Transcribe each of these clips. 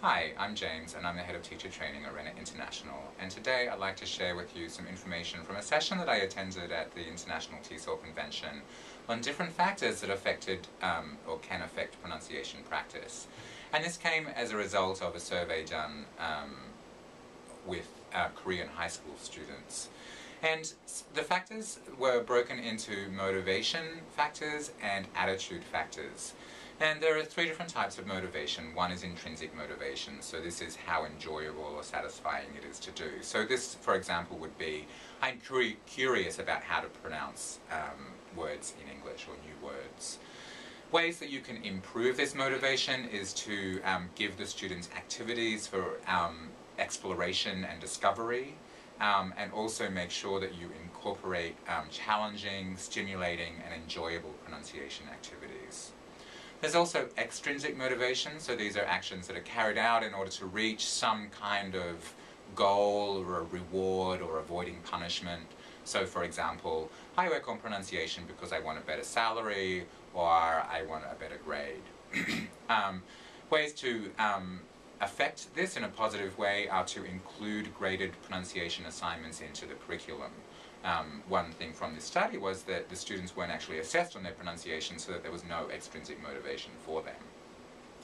Hi, I'm James and I'm the Head of Teacher Training at Rennert International, and today I'd like to share with you some information from a session that I attended at the International TESOL Convention on different factors that affected or can affect pronunciation practice. And this came as a result of a survey done with Korean high school students. And the factors were broken into motivation factors and attitude factors. And there are three different types of motivation. One is intrinsic motivation, so this is how enjoyable or satisfying it is to do. So this, for example, would be, I'm curious about how to pronounce words in English or new words. Ways that you can improve this motivation is to give the students activities for exploration and discovery, and also make sure that you incorporate challenging, stimulating and enjoyable pronunciation activities. There's also extrinsic motivation, so these are actions that are carried out in order to reach some kind of goal or a reward or avoiding punishment. So for example, I work on pronunciation because I want a better salary or I want a better grade. Ways to affect this in a positive way are to include graded pronunciation assignments into the curriculum. One thing from this study was that the students weren't actually assessed on their pronunciation, so that there was no extrinsic motivation for them.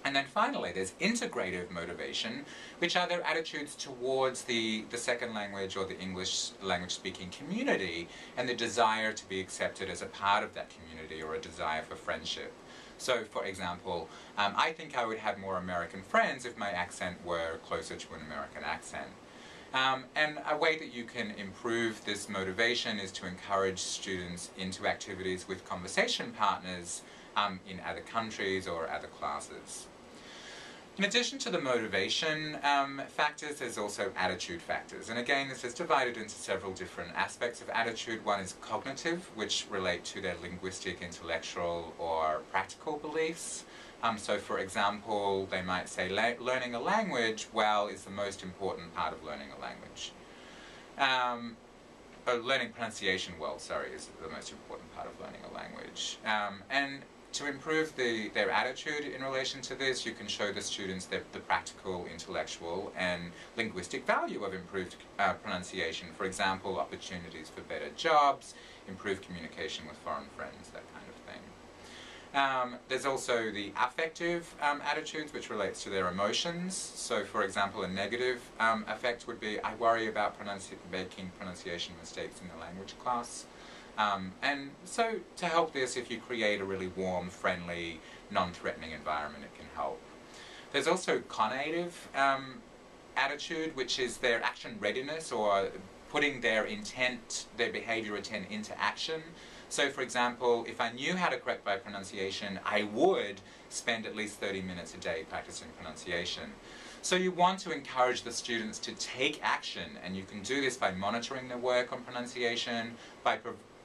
And then finally, there's integrative motivation, which are their attitudes towards the second language or the English language speaking community, and the desire to be accepted as a part of that community or a desire for friendship. So, for example, I think I would have more American friends if my accent were closer to an American accent. And a way that you can improve this motivation is to encourage students into activities with conversation partners in other countries or other classes. In addition to the motivation factors, there's also attitude factors. And again, this is divided into several different aspects of attitude. One is cognitive, which relate to their linguistic, intellectual, or practical beliefs. So for example, they might say learning a language well is the most important part of learning a language. Learning pronunciation well, sorry, is the most important part of learning a language. And to improve their attitude in relation to this, you can show the students the practical, intellectual and linguistic value of improved pronunciation. For example, opportunities for better jobs, improved communication with foreign friends, that kind of thing. There's also the affective attitudes, which relates to their emotions. So for example, a negative effect would be, I worry about making pronunciation mistakes in the language class. And so to help this, if you create a really warm, friendly, non-threatening environment, it can help. There's also conative attitude, which is their action readiness, or putting their intent, their behavior intent into action. So for example, if I knew how to correct my pronunciation, I would spend at least 30 minutes a day practicing pronunciation. So you want to encourage the students to take action, and you can do this by monitoring their work on pronunciation, by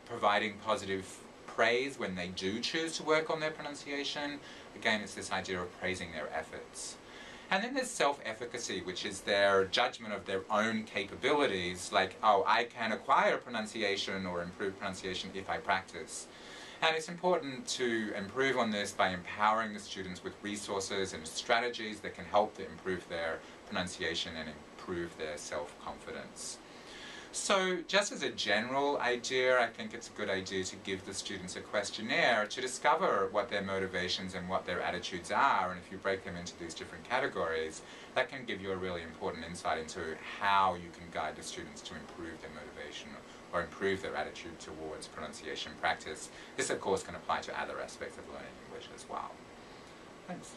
providing positive praise when they do choose to work on their pronunciation. Again, it's this idea of praising their efforts. And then there's self-efficacy, which is their judgment of their own capabilities, like, oh, I can acquire pronunciation or improve pronunciation if I practice. And it's important to improve on this by empowering the students with resources and strategies that can help to improve their pronunciation and improve their self-confidence. So just as a general idea, I think it's a good idea to give the students a questionnaire to discover what their motivations and what their attitudes are, and if you break them into these different categories, that can give you a really important insight into how you can guide the students to improve their motivation or improve their attitude towards pronunciation practice. This of course can apply to other aspects of learning English as well. Thanks.